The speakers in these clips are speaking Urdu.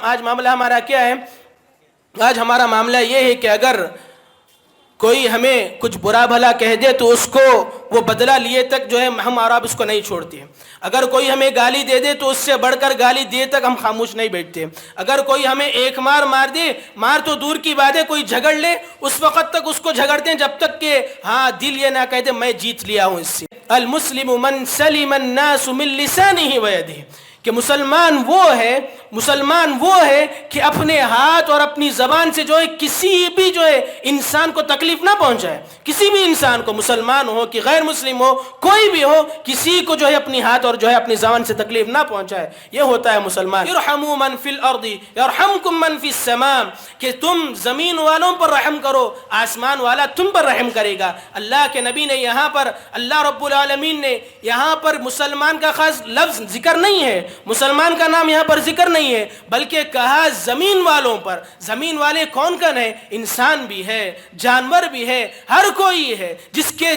آج معاملہ ہمارا کیا ہے؟ آج ہمارا معاملہ یہ ہے کہ اگر کوئی ہمیں کچھ برا بھلا کہہ دے تو اس کو وہ بدلہ لیے تک جو ہے ہم اور آپ اس کو نہیں چھوڑتے ہیں۔ اگر کوئی ہمیں گالی دے دے تو اس سے بڑھ کر گالی دے تک ہم خاموش نہیں بیٹھتے۔ اگر کوئی ہمیں ایک مار دے، مار تو دور کی بات ہے، کوئی جھگڑ لے اس وقت تک اس کو جھگڑتے ہیں جب تک کہ دل یہ نہ کہہ دے میں جیت لیا ہوں اس سے۔ المسلم من سلم الناس من لسانه ويده، کہ مسلمان وہ ہے کہ اپنے ہاتھ اور اپنی زبان سے جو ہے کسی بھی جو ہے انسان کو تکلیف نہ پہنچائے۔ کسی بھی انسان کو، مسلمان ہو کہ غیر مسلم ہو، کوئی بھی ہو، کسی کو جو ہے اپنی ہاتھ اور جو ہے اپنی زبان سے تکلیف نہ پہنچائے۔ یہ ہوتا ہے مسلمان۔ ارحموا من فی الارض یرحمکم من فی السماء، کہ تم زمین والوں پر رحم کرو، آسمان والا تم پر رحم کرے گا۔ اللہ کے نبی نے یہاں پر، اللہ رب العالمین نے یہاں پر مسلمان کا خاص لفظ ذکر نہیں ہے، مسلمان کا نام یہاں پر ذکر نہیں ہے، بلکہ کہا زمین والوں پر۔ زمین والے کون ہے؟ انسان بھی ہے، جانور بھی ہے، ہر کوئی ہے جس کے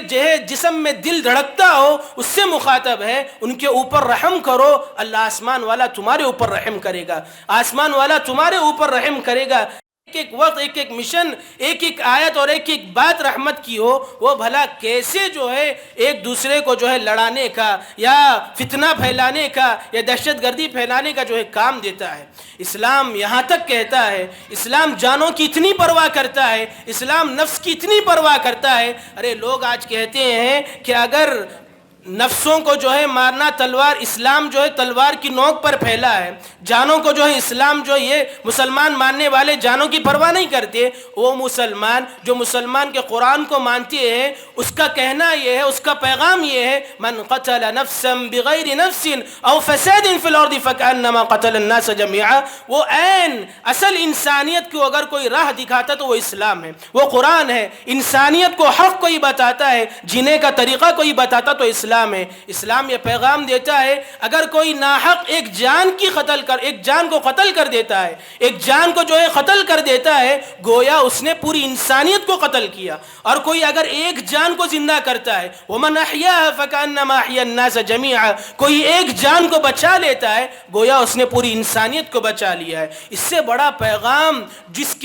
جسم میں دل دھڑکتا ہو، اس سے مخاطب ہے ان کے اوپر رحم کرو، اللہ آسمان والا تمہارے اوپر رحم کرے گا، آسمان والا تمہارے اوپر رحم کرے گا۔ ایک وقت، ایک مشن، ایک آیت اور ایک بات رحمت کی ہو، وہ بھلا کیسے جو ہے ایک دوسرے کو جو ہے لڑانے کا یا فتنہ پھیلانے کا یا دہشت گردی پھیلانے کا جو ہے کام دیتا ہے۔ اسلام یہاں تک کہتا ہے، اسلام جانوں کی اتنی پرواہ کرتا ہے، اسلام نفس کی اتنی پرواہ کرتا ہے۔ ارے لوگ آج کہتے ہیں کہ اگر نفسوں کو جو ہے مارنا تلوار، اسلام جو ہے تلوار کی نوک پر پھیلا ہے، جانوں کو جو ہے اسلام جو یہ مسلمان ماننے والے جانوں کی پرواہ نہیں کرتے۔ وہ مسلمان جو مسلمان کے قرآن کو مانتے ہیں، اس کا کہنا یہ ہے، اس کا پیغام یہ ہے، من قتل نفسا بغیر نفس او فساد فی الارض فکأنما قتل الناس جميعا۔ وہ عین اصل انسانیت کو اگر کوئی راہ دکھاتا تو وہ اسلام ہے، وہ قرآن ہے۔ انسانیت کو حق کوئی بتاتا ہے، جینے کا طریقہ کوئی بتاتا تو اسلام ہے۔ اسلام یہ پیغام دیتا ہے اگر کوئی ناحق ایک جان کو قتل کر دیتا ہے، ایک جان کو جو ہے قتل کر دیتا ہے، گویا اس نے پوری انسانیت کو قتل کیا۔ اور کوئی اگر ایک جان کو زندہ کرتا ہے، ومن احیاها فکأنما احیا الناس جميعا، کوئی ایک جان کو بچا لیتا ہے، گویا اس نے پوری انسانیت کو بچا لیا ہے۔ اس سے بڑا پیغام جس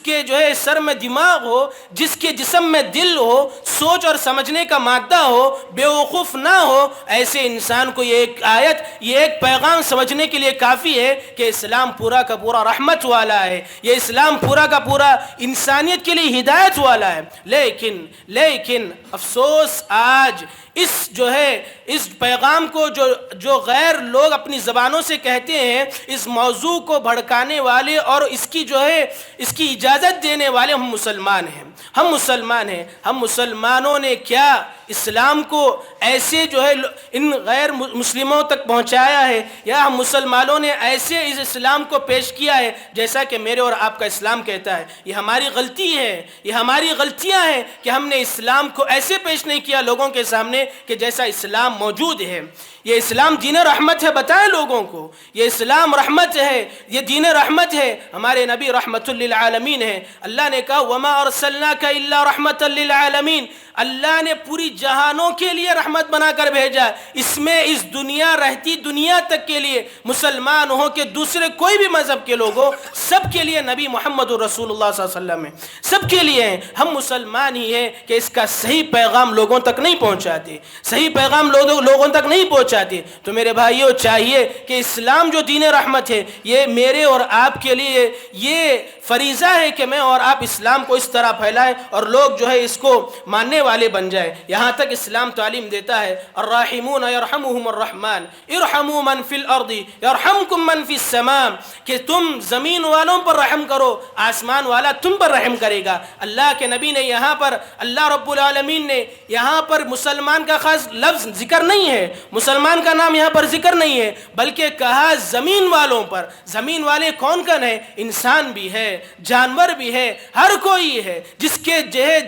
کے جو ہے سر میں دماغ ہو، جس کے جسم میں دل ہو، سوچ اور سمجھنے کا مادہ ہو، بیوقوف نہ ہو، ایسے انسان کو یہ ایک آیت، یہ ایک پیغام سمجھنے کے لیے کافی ہے کہ اسلام پورا کا پورا رحمت والا ہے، یہ اسلام پورا کا پورا انسانیت کے لیے ہدایت والا ہے۔ لیکن افسوس آج اس پیغام کو جو غیر لوگ اپنی زبانوں سے کہتے ہیں، اس موضوع کو بھڑکانے والے اور اس کی اجازت دینے والے ہم مسلمان ہیں۔ ہم مسلمانوں نے کیا اسلام کو ایسے جو ہے ان غیر مسلموں تک پہنچایا ہے، یا ہم مسلمانوں نے ایسے اس اسلام کو پیش کیا ہے جیسا کہ میرے اور آپ کا اسلام کہتا ہے؟ یہ ہماری غلطی ہے، یہ ہماری غلطیاں ہیں کہ ہم نے اسلام کو ایسے پیش نہیں کیا لوگوں کے سامنے کہ جیسا اسلام موجود ہے۔ یہ اسلام دین رحمت ہے، بتائیں لوگوں کو یہ اسلام رحمت ہے، یہ دین رحمت ہے۔ ہمارے نبی رحمت للعالمین ہے۔ اللہ نے کہا وما ارسلناک الا رحمت للعالمین، اللہ نے پوری جہانوں کے لیے رحمت بنا کر بھیجا۔ اس میں اس دنیا رہتی دنیا تک کے لیے، مسلمان ہو کہ دوسرے کوئی بھی مذہب کے لوگ ہو، سب کے لیے نبی محمد رسول اللہ صلی اللہ علیہ وسلم ہے، سب کے لیے ہیں۔ ہم مسلمان ہی ہیں کہ اس کا صحیح پیغام لوگوں تک نہیں پہنچاتے، صحیح پیغام لوگوں تک نہیں پہنچاتے۔ تو میرے بھائیوں چاہیے کہ اسلام جو دین رحمت ہے، یہ میرے اور آپ کے لیے یہ فریضہ ہے کہ میں اور آپ اسلام کو اس طرح پھیلائیں اور لوگ جو ہے اس کو ماننے والے بن جائے۔ یہاں تک اسلام تعلیم دیتا ہے الراحمون یرحمهم الرحمن ارحموا من فی الارض یرحمکم من فی السماء، کہ تم زمین والوں پر رحم کرو، آسمان والا تم پر رحم کرے گا۔ اللہ کے نبی نے یہاں پر، اللہ رب العالمین نے یہاں پر مسلمان کا خاص لفظ ذکر نہیں ہے، مسلمان کا نام یہاں پر ذکر نہیں ہے، بلکہ کہا زمین والوں پر۔ زمین والے کون ہے؟ انسان بھی ہے، جانور بھی ہے، ہر کوئی ہے جس کے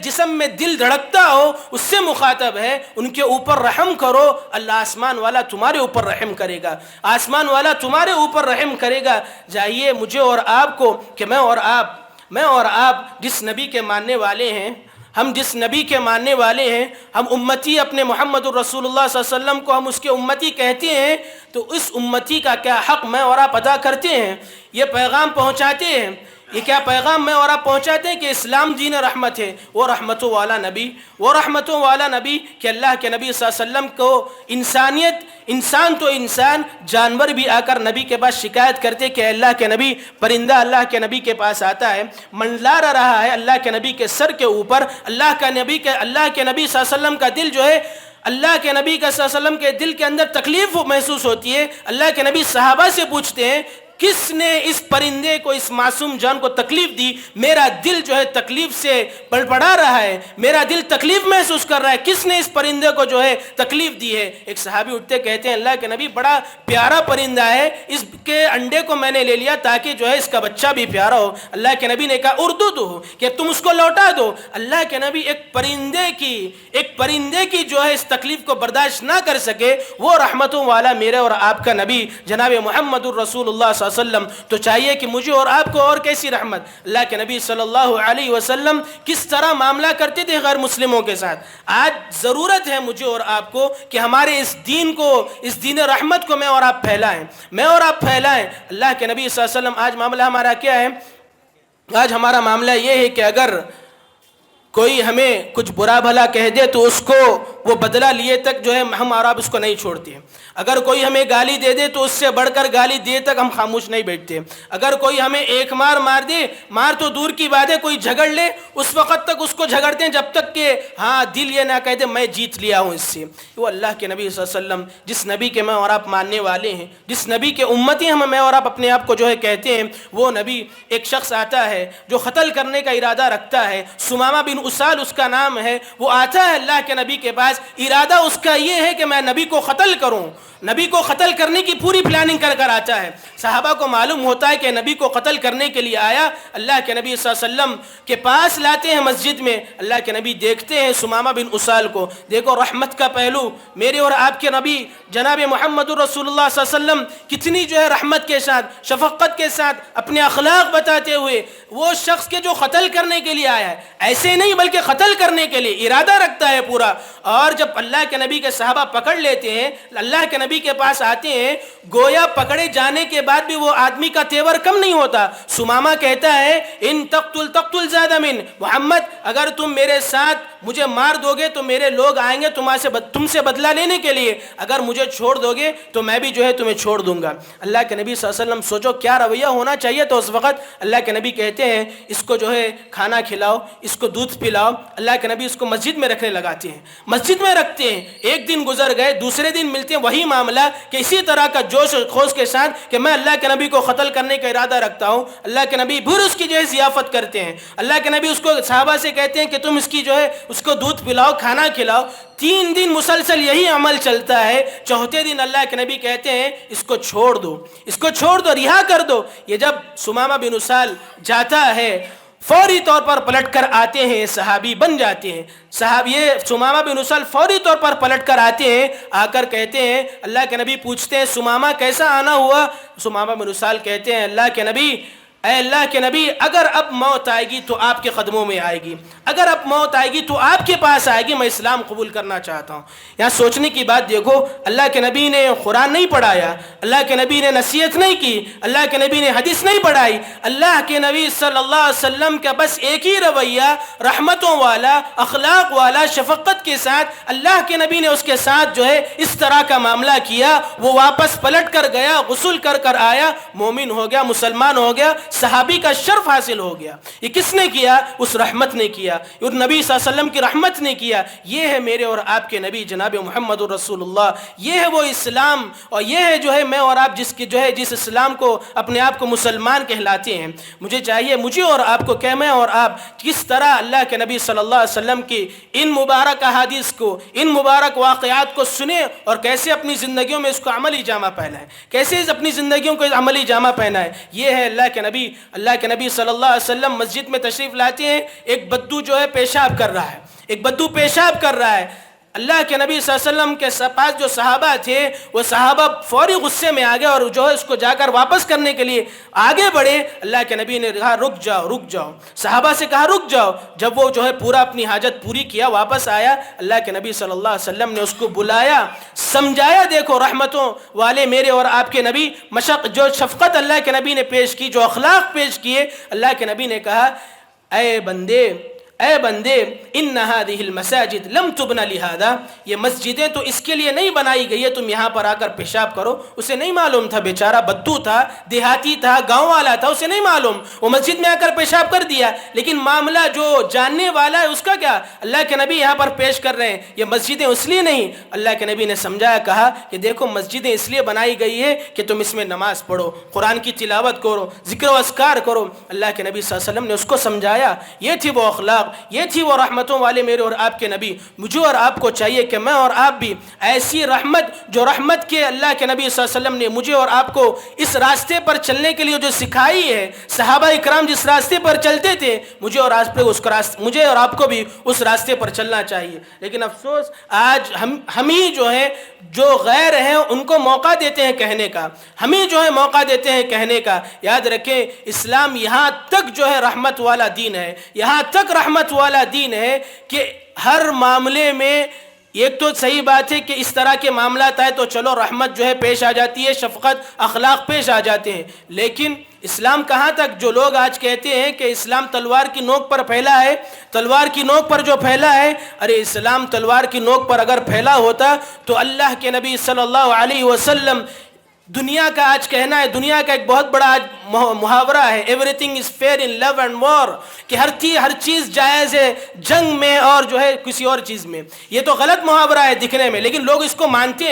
جسم میں دل دھڑکتا ہو، اس سے مخاطب ہے ان کے اوپر رحم کرو، اللہ آسمان والا تمہارے اوپر رحم کرے گا، آسمان والا تمہارے اوپر رحم کرے گا۔ چاہیے مجھے اور آپ کو کہ میں اور آپ جس نبی کے ماننے والے ہیں، ہم جس نبی کے ماننے والے ہیں، ہم امتی اپنے محمد الرسول اللہ صلی اللہ علیہ وسلم کو ہم اس کے امتی کہتے ہیں، تو اس امتی کا کیا حق میں اور آپ ادا کرتے ہیں؟ یہ پیغام پہنچاتے ہیں، یہ کیا پیغام میں اور آپ پہنچاتے ہیں کہ اسلام دین رحمت ہے، وہ رحمتوں والا نبی، وہ رحمتوں والا نبی کہ اللہ کے نبی صلی اللہ علیہ وسلم کو انسانیت، انسان تو انسان، جانور بھی آ کر نبی کے پاس شکایت کرتے کہ اللہ کے نبی، پرندہ اللہ کے نبی کے پاس آتا ہے، منڈلا رہا ہے اللہ کے نبی کے سر کے اوپر، اللہ کے نبی صلی اللہ علیہ وسلم کا دل جو ہے، اللہ کے نبی صلی اللہ علیہ وسلم کے دل کے اندر تکلیف محسوس ہوتی ہے۔ اللہ کے نبی صحابہ سے پوچھتے ہیں کس نے اس پرندے کو، اس معصوم جان کو تکلیف دی؟ میرا دل جو ہے تکلیف سے پڑپڑا رہا ہے، میرا دل تکلیف محسوس کر رہا ہے، کس نے اس پرندے کو جو ہے تکلیف دی ہے؟ ایک صحابی اٹھتے کہتے ہیں اللہ کے نبی بڑا پیارا پرندہ ہے، اس کے انڈے کو میں نے لے لیا تاکہ جو ہے اس کا بچہ بھی پیارا ہو۔ اللہ کے نبی نے کہا اردو دو کہ تم اس کو لوٹا دو۔ اللہ کے نبی ایک پرندے کی جو ہے اس تکلیف کو برداشت نہ کر سکے، وہ رحمتوں والا میرے اور آپ کا نبی جناب محمد الرسول اللہ صلی اللہ علیہ وسلم، تو چاہیے کہ مجھے اور آپ کو اور کیسی رحمت۔ اللہ کے نبی صلی اللہ علیہ وسلم کس طرح معاملہ کرتے تھے غیر مسلموں کے ساتھ۔ آج ضرورت ہے مجھے اور آپ کو کہ ہمارے اس دین کو، اس دین رحمت کو میں اور آپ پھیلائیں، میں اور آپ پھیلائیں۔ اللہ کے نبی صلی اللہ علیہ وسلم، آج معاملہ ہمارا کیا ہے؟ آج ہمارا معاملہ یہ ہے کہ اگر کوئی ہمیں کچھ برا بھلا کہہ دے تو اس کو وہ بدلہ لیے تک جو ہے ہم اور آپ اس کو نہیں چھوڑتے ہیں۔ اگر کوئی ہمیں گالی دے دے تو اس سے بڑھ کر گالی دے تک ہم خاموش نہیں بیٹھتے۔ اگر کوئی ہمیں ایک مار دے، مار تو دور کی بات ہے، کوئی جھگڑ لے اس وقت تک اس کو جھگڑتے ہیں جب تک کہ ہاں دل یہ نہ کہہ دے میں جیت لیا ہوں اس سے۔ وہ اللہ کے نبی صلی اللہ علیہ وسلم، جس نبی کے میں اور آپ ماننے والے ہیں، جس نبی کے امتی ہم میں اور آپ اپنے آپ کو جو ہے کہتے ہیں، وہ نبی، ایک شخص آتا ہے جو قتل کرنے کا ارادہ رکھتا ہے، سمامہ بن اسال اس کا نام ہے، وہ آتا ہے اللہ کے نبی کے پاس، ارادہ اس کا یہ ہے کہ میں نبی کو قتل کروں، نبی کو قتل کرنے کی پوری پلاننگ کر آتا ہے۔ صحابہ کو معلوم ہوتا ہے کہ نبی کو قتل کرنے کے لیے آیا، اللہ کے نبی صلی اللہ علیہ وسلم کے پاس لاتے ہیں مسجد میں، اللہ کے نبی دیکھتے ہیں سمامہ بن اسال کو، دیکھو رحمت کا پہلو، میرے اور آپ کے نبی جناب محمد الرسول اللہ صلی اللہ علیہ وسلم کتنی جو ہے رحمت کے ساتھ، شفقت کے ساتھ اپنے اخلاق بتاتے ہوئے، وہ شخص کے جو قتل کرنے کے لیے آیا ہے، ایسے نہیں بلکہ قتل کرنے کے لیے ارادہ رکھتا ہے پورا، اور جب اللہ کے نبی کے صحابہ پکڑ لیتے ہیں، اللہ کے نبی کے پاس آتے ہیں، گویا پکڑے جانے کے بعد بھی وہ آدمی کا تیور کم نہیں ہوتا۔ سمامہ کہتا ہے ان تقتل زاد من محمد، اگر تم میرے ساتھ مجھے مار دو گے تو میرے لوگ آئیں گے تم سے بدلہ لینے کے لیے، اگر مجھے چھوڑ دو گے تو میں بھی جو ہے تمہیں چھوڑ دوں گا۔ اللہ کے نبی صلی اللہ علیہ وسلم، سوچو کیا رویہ ہونا چاہیے، تو اس وقت اللہ کے نبی کہتے ہیں اس کو جو ہے کھانا کھلاؤ، اس کو دودھ پلاؤ۔ اللہ کے نبی اس کو مسجد میں رکھنے لگاتے ہیں، مسجد میں رکھتے ہیں۔ ایک دن گزر گئے، دوسرے دن ملتے ہیں، وہی معاملہ کہ اسی طرح کا جوش و خروش کے ساتھ کہ میں اللہ کے نبی کو قتل کرنے کا ارادہ رکھتا ہوں۔ اللہ کے نبی پھر اس کی جو ہے ضیافت کرتے ہیں، اللہ کے نبی اس کو صحابہ سے کہتے ہیں کہ تم اس کی جو ہے اس کو دودھ پلاؤ، کھانا کھلاؤ۔ 3 دن مسلسل یہی عمل چلتا ہے۔ چوتھے دن اللہ کے نبی کہتے ہیں اس کو چھوڑ دو، اس کو چھوڑ دو، رہا کر دو۔ یہ جب سمامہ بن اسال جاتا ہے، فوری طور پر پلٹ کر آتے ہیں، صحابی بن جاتے ہیں۔ یہ سمامہ بن اسال فوری طور پر پلٹ کر آتے ہیں، آ کر کہتے ہیں، اللہ کے نبی پوچھتے ہیں سمامہ کیسا آنا ہوا؟ سمامہ بن اسال کہتے ہیں اللہ کے نبی، اے اللہ کے نبی، اگر اب موت آئے گی تو آپ کے قدموں میں آئے گی، اگر اب موت آئے گی تو آپ کے پاس آئے گی، میں اسلام قبول کرنا چاہتا ہوں۔ یہاں سوچنے کی بات دیکھو، اللہ کے نبی نے قرآن نہیں پڑھایا، اللہ کے نبی نے نصیحت نہیں کی، اللہ کے نبی نے حدیث نہیں پڑھائی، اللہ کے نبی صلی اللہ علیہ وسلم کا بس ایک ہی رویہ، رحمتوں والا، اخلاق والا، شفقت کے ساتھ اللہ کے نبی نے اس کے ساتھ جو ہے اس طرح کا معاملہ کیا۔ وہ واپس پلٹ کر گیا، غسل کر آیا، مومن ہو گیا، مسلمان ہو گیا، صحابی کا شرف حاصل ہو گیا۔ یہ کس نے کیا؟ اس رحمت نے کیا، اور نبی صلی اللہ علیہ وسلم کی رحمت نے کیا۔ یہ ہے میرے اور آپ کے نبی جناب محمد الرسول اللہ، یہ ہے وہ اسلام، اور یہ ہے جو ہے میں اور آپ جس اسلام کو اپنے آپ کو مسلمان کہلاتے ہیں۔ مجھے اور آپ کو کہ میں اور آپ کس طرح اللہ کے نبی صلی اللہ علیہ وسلم کی ان مبارک احادیث کو، ان مبارک واقعات کو سنیں اور کیسے اپنی زندگیوں میں اس کو عملی جامہ پہنائیں، کیسے اپنی زندگیوں کو عملی جامہ پہنائیں۔ یہ ہے اللہ کے نبی صلی اللہ علیہ وسلم مسجد میں تشریف لاتے ہیں، ایک بدو جو ہے پیشاب کر رہا ہے، ایک بدو پیشاب کر رہا ہے، اللہ کے نبی صلی اللہ علیہ وسلم کے پاس جو صحابہ تھے وہ صحابہ فوری غصے میں آ گئے اور جو ہے اس کو جا کر واپس کرنے کے لیے آگے بڑھے. اللہ کے نبی نے کہا رک جاؤ رک جاؤ. صحابہ سے کہا رک جاؤ. جب وہ جو ہے پورا اپنی حاجت پوری کیا واپس آیا, اللہ کے نبی صلی اللہ علیہ وسلم نے اس کو بلایا, سمجھایا. دیکھو رحمتوں والے میرے اور آپ کے نبی, جو شفقت اللہ کے نبی نے پیش کی, جو اخلاق پیش کیے. اللہ کے نبی نے کہا اے بندے ان هذه المساجد لم تبنى لهذا, یہ مسجدیں تو اس کے لیے نہیں بنائی گئی ہے تم یہاں پر آ کر پیشاب کرو. اسے نہیں معلوم تھا, بیچارہ بدو تھا, دیہاتی تھا, گاؤں والا تھا, اسے نہیں معلوم, وہ مسجد میں آ کر پیشاب کر دیا. لیکن معاملہ جو جاننے والا ہے اس کا کیا, اللہ کے نبی یہاں پر پیش کر رہے ہیں یہ مسجدیں اس لیے نہیں. اللہ کے نبی نے سمجھایا, کہا کہ دیکھو مسجدیں اس لیے بنائی گئی ہے کہ تم اس میں نماز پڑھو, قرآن کی تلاوت کرو, ذکر و اذکار کرو. اللہ کے نبی صلی اللہ علیہ وسلم نے اس کو سمجھایا. یہ تھی وہ اخلاق, یہ تھی وہ رحمتوں والے میرے اور آپ کے نبی. مجھے اور آپ کو چاہیے کہ میں اور آپ بھی ایسی رحمت, جو رحمت کے اللہ کے نبی صلی اللہ علیہ وسلم نے مجھے اور آپ کو اس راستے پر چلنے کے لیے جو سکھائی ہے, صحابہ اکرام جس راستے پر چلتے تھے, مجھے اور آپ کو بھی اس راستے پر چلنا چاہیے. لیکن افسوس آج ہم ہی جو ہیں, جو غیر ہیں ان کو موقع دیتے ہیں کہنے کا, ہم ہی جو ہے موقع دیتے ہیں کہنے کا. یاد رکھیں اسلام یہاں تک جو ہے رحمت والا دین ہے, یہاں تک رحمت والا دین ہے کہ ہر معاملے میں, ایک تو صحیح بات ہے کہ اس طرح کے معاملات آئے تو چلو رحمت جو ہے پیش آ جاتی ہے, شفقت اخلاق پیش آ جاتے ہیں. لیکن اسلام کہاں تک, جو لوگ آج کہتے ہیں کہ اسلام تلوار کی نوک پر پھیلا ہے, تلوار کی نوک پر جو پھیلا ہے, ارے اسلام تلوار کی نوک پر اگر پھیلا ہوتا تو اللہ کے نبی صلی اللہ علیہ وسلم, دنیا کا آج کہنا ہے, دنیا کا ایک بہت بڑا آج محاورہ ہے, everything is fair in love and war, کہ ہر چیز جائز ہے جنگ میں اور جو ہے کسی اور چیز میں. یہ تو غلط محاورہ ہے دکھنے میں, لیکن لوگ اس کو مانتے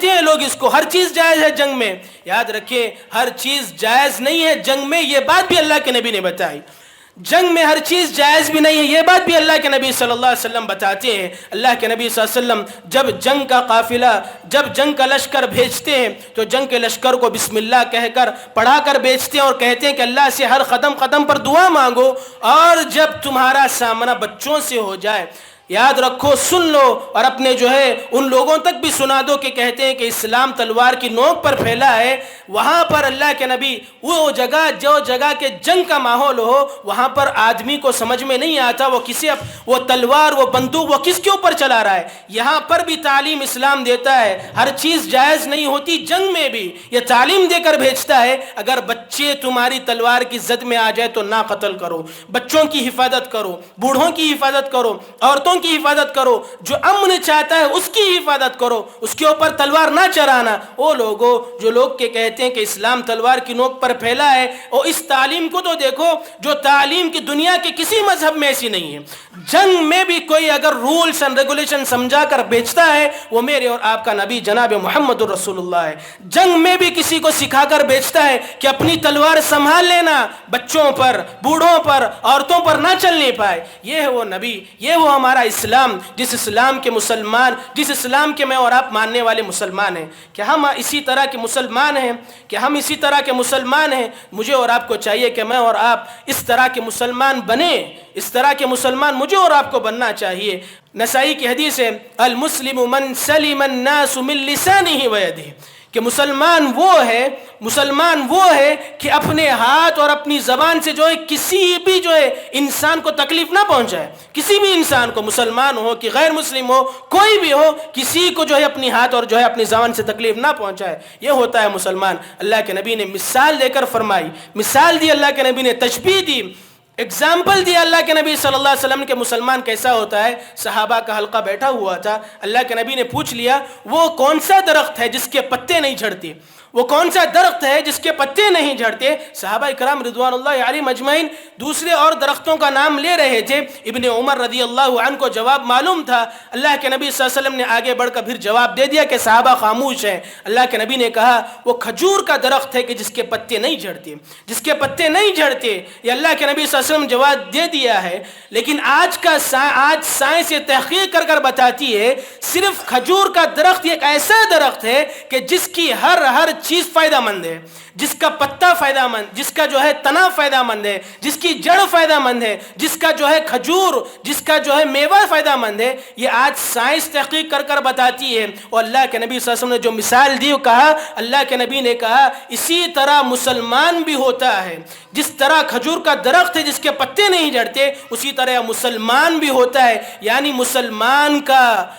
ہیں لوگ اس کو, ہر چیز جائز ہے جنگ میں. یاد رکھیں ہر چیز جائز نہیں ہے جنگ میں, یہ بات بھی اللہ کے نبی نے بتائی. جنگ میں ہر چیز جائز بھی نہیں ہے, یہ بات بھی اللہ کے نبی صلی اللہ علیہ وسلم بتاتے ہیں. اللہ کے نبی صلی اللہ علیہ وسلم جب جنگ کا قافلہ, جب جنگ کا لشکر بھیجتے ہیں تو جنگ کے لشکر کو بسم اللہ کہہ کر پڑھا کر بھیجتے ہیں اور کہتے ہیں کہ اللہ سے ہر قدم قدم پر دعا مانگو, اور جب تمہارا سامنا بچوں سے ہو جائے, یاد رکھو, سن لو اور اپنے جو ہے ان لوگوں تک بھی سنا دو کہ کہتے ہیں کہ اسلام تلوار کی نوک پر پھیلا ہے. وہاں پر اللہ کے نبی, وہ جگہ جو جگہ کے جنگ کا ماحول ہو, وہاں پر آدمی کو سمجھ میں نہیں آتا وہ تلوار, وہ بندوق, وہ کس کے اوپر چلا رہا ہے. یہاں پر بھی تعلیم اسلام دیتا ہے, ہر چیز جائز نہیں ہوتی, جنگ میں بھی یہ تعلیم دے کر بھیجتا ہے. اگر بچے تمہاری تلوار کی زد میں آ جائے تو نہ قتل کرو, بچوں کی حفاظت کرو, بوڑھوں کی حفاظت کرو, عورتوں کی حفاظت کرو, جو امن چاہتا ہے اس کی حفاظت کرو, اس کے اوپر تلوار نہ چرانا. وہ لوگوں جو لوگ کے کہتے ہیں کہ اسلام تلوار کی نوک پر پھیلا ہے, اور اس تعلیم کو تو دیکھو, جو تعلیم کی دنیا کے کسی مذہب میں ایسی نہیں ہے. جنگ میں بھی کوئی اگر رولز اینڈ ریگولیشن سمجھا کر بیچتا ہے, وہ میرے اور آپ کا نبی جناب محمد الرسول اللہ ہے. جنگ میں بھی کسی کو سکھا کر بیچتا ہے کہ اپنی تلوار سنبھال لینا, بچوں پر, بوڑھوں پر, عورتوں پر نہ چلنے پائے. یہ ہے وہ نبی, یہ وہ ہمارا اسلام, جس اسلام کے مسلمان, جس اسلام کے میں اور آپ ماننے والے مسلمان ہیں. کہ ہم اسی طرح کے مسلمان ہیں, مجھے اور آپ کو چاہیے کہ میں اور آپ اس طرح کے مسلمان بنیں, اس طرح کے مسلمان مجھے اور آپ کو بننا چاہیے. نسائی کی حدیث ہے, المسلم من سلم الناس من لسانه ويده, کہ مسلمان وہ ہے کہ اپنے ہاتھ اور اپنی زبان سے جو ہے کسی بھی جو ہے انسان کو تکلیف نہ پہنچائے. کسی بھی انسان کو, مسلمان ہو کہ غیر مسلم ہو, کوئی بھی ہو, کسی کو جو ہے اپنی ہاتھ اور جو ہے اپنی زبان سے تکلیف نہ پہنچائے. یہ ہوتا ہے مسلمان. اللہ کے نبی نے مثال دے کر فرمائی, مثال دی اللہ کے نبی نے, تشبیہ دی, ایگزامپل دیا اللہ کے نبی صلی اللہ علیہ وسلم کے مسلمان کیسا ہوتا ہے. صحابہ کا حلقہ بیٹھا ہوا تھا, اللہ کے نبی نے پوچھ لیا, وہ کون سا درخت ہے جس کے پتے نہیں جھڑتے, وہ کون سا درخت ہے جس کے پتے نہیں جھڑتے. صحابہ اکرام رضوان اللہ علیہم اجمعین دوسرے اور درختوں کا نام لے رہے تھے. ابن عمر رضی اللہ عنہ کو جواب معلوم تھا. اللہ کے نبی صلی اللہ علیہ وسلم نے آگے بڑھ کر پھر جواب دے دیا کہ صحابہ خاموش ہیں. اللہ کے نبی نے کہا وہ کھجور کا درخت ہے کہ جس کے پتے نہیں جھڑتے, جس کے پتے نہیں جھڑتے. یہ اللہ کے نبی صلی اللہ علیہ وسلم جواب دے دیا ہے. لیکن آج سائنس یہ تحقیق کر بتاتی ہے صرف کھجور کا درخت ایک ایسا درخت ہے کہ جس کی ہر چیز فائدہ مند ہے، جس کا پتا فائدہ مند، جس کا جو ہے تنا فائدہ مند ہے، جس کی جڑ فائدہ مند ہے، جس کا جو ہے کھجور، جس کا جو ہے میوہ فائدہ مند ہے، یہ آج سائنس تحقیق کر کر بتاتی ہے۔ اور اللہ کے نبی صلی اللہ علیہ وسلم نے جو مثال دی، وہ کہا، اللہ کے نبی نے کہا اسی طرح مسلمان بھی ہوتا ہے، جس طرح کھجور کا درخت ہے جس کے پتے نہیں جڑتے، اسی طرح مسلمان بھی ہوتا ہے۔ یعنی مسلمان کا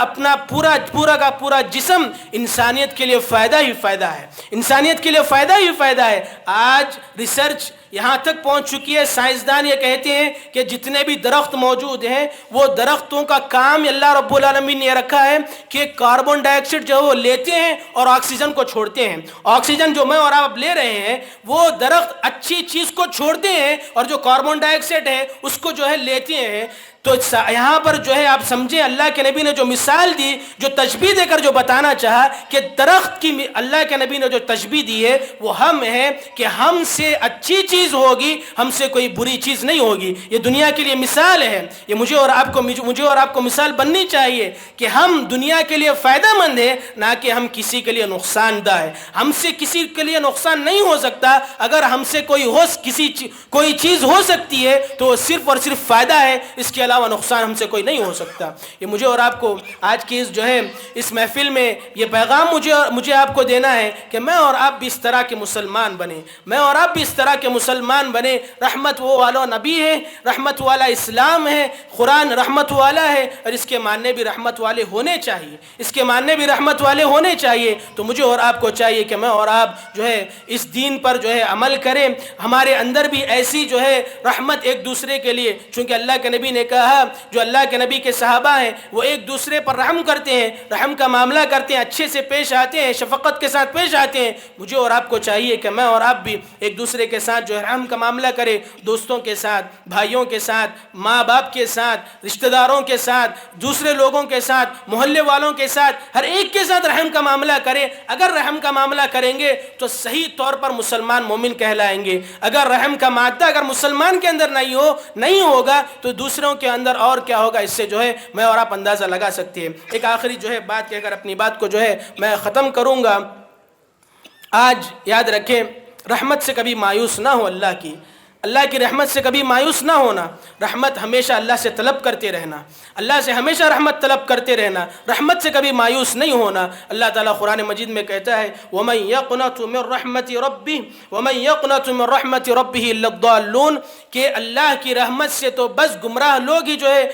اپنا پورا جسم انسانیت کے لیے فائدہ ہی فائدہ ہے، انسانیت کے لیے فائدہ ہی فائدہ ہے۔ آج ریسرچ یہاں تک پہنچ چکی ہے، سائنسدان یہ کہتے ہیں کہ جتنے بھی درخت موجود ہیں، وہ درختوں کا کام اللہ رب العالمین نے رکھا ہے کہ کاربن ڈائی آکسائڈ جو وہ لیتے ہیں اور آکسیجن کو چھوڑتے ہیں۔ آکسیجن جو میں اور آپ لے رہے ہیں، وہ درخت اچھی چیز کو چھوڑتے ہیں اور جو کاربن ڈائی آکسائڈ ہے اس کو جو ہے لیتے ہیں۔ تو یہاں پر جو ہے آپ سمجھیں، اللہ کے نبی نے جو مثال دی، جو تشبیہ دے کر جو بتانا چاہا کہ درخت کی، اللہ کے نبی نے جو تشبیہ دی ہے وہ ہم ہے کہ ہم سے اچھی چیز ہوگی، ہم سے کوئی بری چیز نہیں ہوگی۔ یہ دنیا کے لیے مثال ہے، یہ مجھے اور آپ کو مثال بننی چاہیے کہ ہم دنیا کے لیے فائدہ مند ہیں، نہ کہ ہم کسی کے لیے نقصان دہ ہے۔ ہم سے کسی کے لیے نقصان نہیں ہو سکتا۔ اگر ہم سے کوئی چیز ہو سکتی ہے تو وہ صرف اور صرف فائدہ ہے، اس کے علاوہ نقصان ہم سے کوئی نہیں ہو سکتا۔ یہ مجھے اور آپ کو آج کی اس محفل میں یہ پیغام مجھے آپ کو دینا ہے کہ میں اور آپ بھی اس طرح کے مسلمان بنیں، میں اور آپ بھی اس طرح کے مسلمان بنیں۔ رحمت والا نبی ہے، رحمت والا اسلام ہے، قرآن رحمت والا ہے، اور اس کے ماننے بھی رحمت والے ہونے چاہیے، اس کے ماننے بھی رحمت والے ہونے چاہیے۔ تو مجھے اور آپ کو چاہیے کہ میں اور آپ جو ہے اس دین پر جو ہے عمل کریں، ہمارے اندر بھی ایسی جو ہے رحمت ایک دوسرے کے لیے، چونکہ اللہ کے نبی نے کہا، جو اللہ کے نبی کے صحابہ ہیں وہ ایک دوسرے پر رحم کرتے ہیں، رحم کا معاملہ کرتے ہیں، اچھے سے پیش آتے ہیں، شفقت کے ساتھ پیش آتے ہیں۔ مجھے اور آپ کو چاہیے کہ میں اور آپ بھی ایک دوسرے کے ساتھ جو ہے رحم کا معاملہ کریں، دوستوں کے ساتھ، بھائیوں کے ساتھ، ماں باپ کے ساتھ، رشتہ داروں کے ساتھ، دوسرے لوگوں کے ساتھ، محلے والوں کے ساتھ، ہر ایک کے ساتھ رحم کا معاملہ کریں۔ اگر رحم کا معاملہ کریں گے تو صحیح طور پر مسلمان مومن کہلائیں گے۔ اگر رحم کا مادہ اگر مسلمان کے اندر نہیں ہوگا تو دوسروں کے اندر اور کیا ہوگا، اس سے جو ہے میں اور آپ اندازہ لگا سکتے ہیں۔ ایک آخری جو ہے بات کہہ کر اپنی بات کو جو ہے میں ختم کروں گا۔ آج یاد رکھیں، رحمت سے کبھی مایوس نہ ہو، اللہ کی رحمت سے کبھی مایوس نہ ہونا، رحمت ہمیشہ اللہ سے طلب کرتے رہنا، اللہ سے ہمیشہ رحمت طلب کرتے رہنا، رحمت سے کبھی مایوس نہیں ہونا۔ اللہ تعالیٰ قرآن مجید میں کہتا ہے، وَمَن يَقْنَطُ مِن رَحْمَةِ رَبِّهِ إِلَّا الضَّالُّونَ، کہ اللہ کی رحمت سے تو بس گمراہ لوگ ہی جو ہے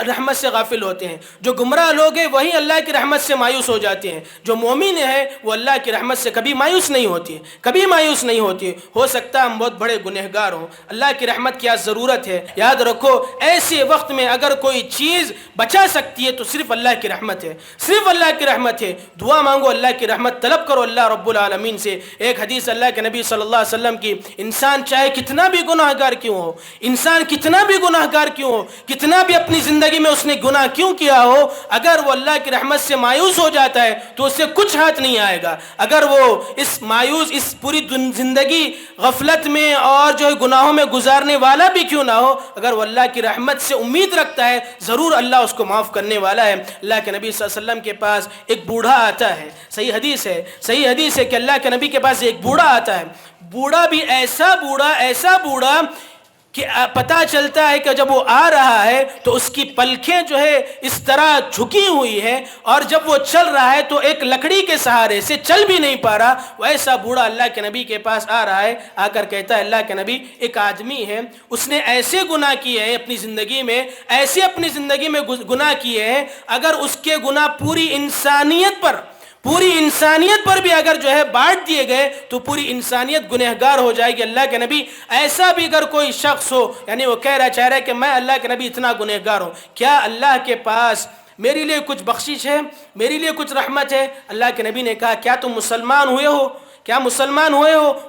رحمت سے غافل ہوتے ہیں۔ جو گمراہ لوگ ہیں وہی اللہ کی رحمت سے مایوس ہو جاتے ہیں۔ جو مومن ہے وہ اللہ کی رحمت سے کبھی مایوس نہیں ہوتی، کبھی مایوس نہیں ہوتی۔ ہو سکتا ہے ہم بہت بڑے گنہگار ہوں، اللہ کی رحمت کیا ضرورت ہے۔ یاد رکھو، ایسے وقت میں اگر کوئی چیز بچا سکتی ہے تو صرف اللہ کی رحمت ہے، صرف اللہ کی رحمت ہے۔ دعا مانگو، اللہ کی رحمت طلب کرو اللہ رب العالمین سے۔ ایک حدیث اللہ کے نبی صلی اللہ علیہ وسلم کی، انسان چاہے کتنا بھی گناہگار کیوں ہو، انسان کتنا بھی گناہگار کیوں ہو، کتنا بھی اپنی زندگی میں اس نے گناہ کیوں کیا ہو، اگر وہ اللہ کی رحمت سے مایوس ہو جاتا ہے تو اس سے کچھ ہاتھ نہیں آئے گا۔ اگر وہ اس پوری زندگی غفلت میں اور جو ہے گناہوں میں گزارنے والا بھی کیوں نہ ہو، اگر وہ اللہ کی رحمت سے امید رکھتا ہے، ضرور اللہ اس کو معاف کرنے والا ہے۔ اللہ کے نبی صلی اللہ علیہ وسلم کے پاس ایک بوڑھا آتا ہے، صحیح حدیث ہے کہ اللہ کے نبی کے پاس ایک بوڑھا آتا ہے، بوڑھا بھی ایسا بوڑھا کہ پتہ چلتا ہے کہ جب وہ آ رہا ہے تو اس کی پلکیں جو ہے اس طرح جھکی ہوئی ہیں، اور جب وہ چل رہا ہے تو ایک لکڑی کے سہارے سے چل بھی نہیں پا رہا۔ وہ ایسا بوڑھا اللہ کے نبی کے پاس آ رہا ہے، آ کر کہتا ہے، اللہ کے نبی، ایک آدمی ہے، اس نے ایسے گناہ کیے ہیں اپنی زندگی میں گناہ کیے ہیں، اگر اس کے گناہ پوری انسانیت پر بھی اگر جو ہے بانٹ دیے گئے تو پوری انسانیت گنہگار ہو جائے گی۔ اللہ کے نبی، ایسا بھی اگر کوئی شخص ہو، یعنی وہ چاہ رہا ہے کہ میں اللہ کے نبی اتنا گنہگار ہوں، کیا اللہ کے پاس میرے لیے کچھ بخشش ہے، میرے لیے کچھ رحمت ہے؟ اللہ کے نبی نے کہا، کیا تم مسلمان ہوئے ہو؟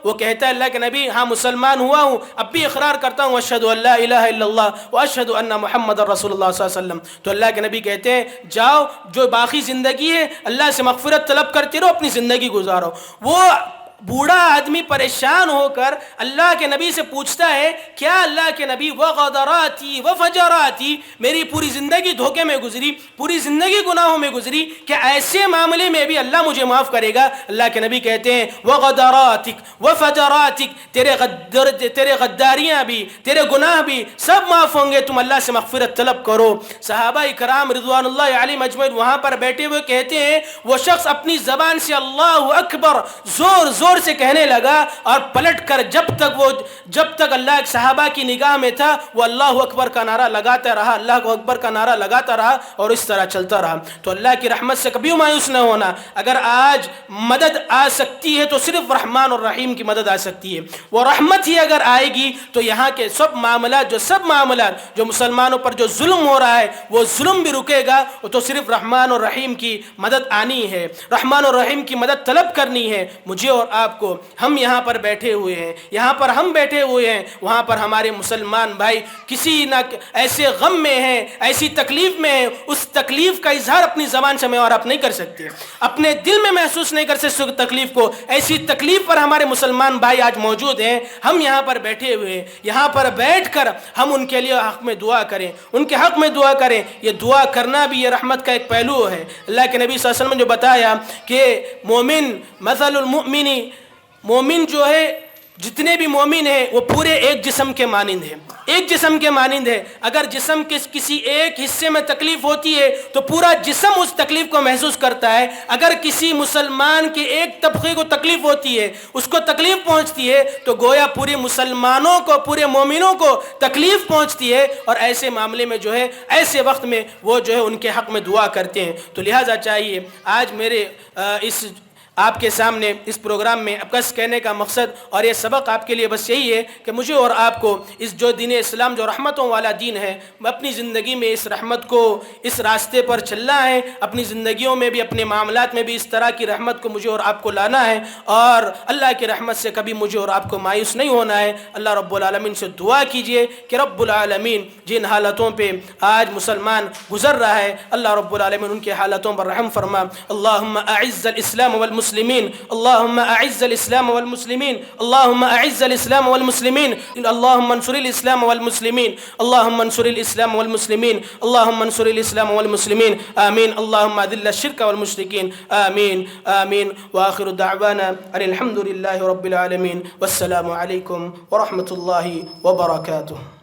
وہ کہتا ہے، اللہ کے نبی، ہاں مسلمان ہوا ہوں، اب بھی اقرار کرتا ہوں، اشہد ان لا الہ الا اللہ واشہد ان محمد رسول اللہ صلی اللہ علیہ وسلم۔ تو اللہ کے نبی کہتے ہیں، جاؤ، جو باقی زندگی ہے اللہ سے مغفرت طلب کرتے رہو، اپنی زندگی گزارو۔ وہ بوڑھا آدمی پریشان ہو کر اللہ کے نبی سے پوچھتا ہے کیا اللہ کے نبی وغدراتی وفجراتی، میری پوری زندگی دھوکے میں گزری، پوری زندگی گناہوں میں گزری، کیا ایسے معاملے میں بھی اللہ مجھے معاف کرے گا؟ اللہ کے نبی کہتے ہیں وغدراتک وفجراتک، تیرے غداریاں بھی، تیرے گناہ بھی سب معاف ہوں گے، تم اللہ سے مغفرت طلب کرو۔ صحابہ اکرام رضوان اللہ علیہم اجمعین وہاں پر بیٹھے ہوئے کہتے ہیں وہ شخص اپنی زبان سے اللہ اکبر زور زور سے کہنے لگا اور پلٹ کر جب تک اللہ کے صحابہ کی نگاہ میں تھا وہ اللہ اکبر کا نعرہ لگاتا رہا، اللہ اکبر کا نعرہ لگاتا رہا اور اس طرح چلتا رہا۔ تو اللہ کی رحمت سے کبھی مایوس نہ ہونا۔ اگر آج مدد آ سکتی ہے تو صرف رحمان اور رحیم کی مدد آ سکتی ہے، وہ رحمت ہی اگر آئے گی تو یہاں کے سب معاملات جو مسلمانوں پر جو ظلم ہو رہا ہے وہ ظلم بھی رکے گا، تو صرف رحمان اور رحیم کی مدد آنی ہے، رحمان اور رحیم کی مدد طلب کرنی ہے۔ مجھے اور آپ کو، ہم یہاں پر بیٹھے ہوئے ہیں، یہاں پر ہم بیٹھے ہوئے ہیں، وہاں پر ہمارے مسلمان بھائی کسی نہ ایسے غم میں ہیں، ایسی تکلیف میں ہیں، اس تکلیف کا اظہار اپنی زبان سے میں اور آپ نہیں کر سکتے، اپنے دل میں محسوس نہیں کر سکتے تکلیف کو۔ ایسی تکلیف پر ہمارے مسلمان بھائی آج موجود ہیں، ہم یہاں پر بیٹھے ہوئے ہیں، یہاں پر بیٹھ کر ہم ان کے لیے حق میں دعا کریں، ان کے حق میں دعا کریں۔ یہ دعا کرنا بھی یہ رحمت کا ایک پہلو ہے۔ اللہ کے نبی صلی اللہ علیہ وسلم نے جو بتایا کہ مومن مثل المؤمن، مومن جو ہے جتنے بھی مومن ہیں وہ پورے ایک جسم کے مانند ہیں، ایک جسم کے مانند ہے۔ اگر جسم کے کسی ایک حصے میں تکلیف ہوتی ہے تو پورا جسم اس تکلیف کو محسوس کرتا ہے۔ اگر کسی مسلمان کے ایک طبقے کو تکلیف ہوتی ہے، اس کو تکلیف پہنچتی ہے، تو گویا پورے مسلمانوں کو، پورے مومنوں کو تکلیف پہنچتی ہے۔ اور ایسے معاملے میں جو ہے، ایسے وقت میں وہ جو ہے ان کے حق میں دعا کرتے ہیں۔ تو لہٰذا چاہیے آج میرے اس آپ کے سامنے اس پروگرام میں بس کہنے کا مقصد اور یہ سبق آپ کے لیے بس یہی ہے کہ مجھے اور آپ کو اس جو دین اسلام جو رحمتوں والا دین ہے، اپنی زندگی میں اس رحمت کو، اس راستے پر چلنا ہے، اپنی زندگیوں میں بھی، اپنے معاملات میں بھی اس طرح کی رحمت کو مجھے اور آپ کو لانا ہے، اور اللہ کی رحمت سے کبھی مجھے اور آپ کو مایوس نہیں ہونا ہے۔ اللہ رب العالمین سے دعا کیجئے کہ رب العالمین جن حالتوں پہ آج مسلمان گزر رہا ہے، اللہ رب العالمین ان کے حالتوں پر رحم فرما۔ اللہم اعز الاسلام والمسلمین، اللهم اعز الاسلام والمسلمين، اللهم اعز الاسلام والمسلمين، اللهم انصر الاسلام والمسلمين، اللهم انصر الاسلام والمسلمين، اللهم انصر الاسلام والمسلمين، آمين۔ اللهم اذل الشرك والمشركين، آمين آمين۔ واخر دعوانا ان الحمد لله رب العالمين، والسلام عليكم ورحمة الله وبركاته۔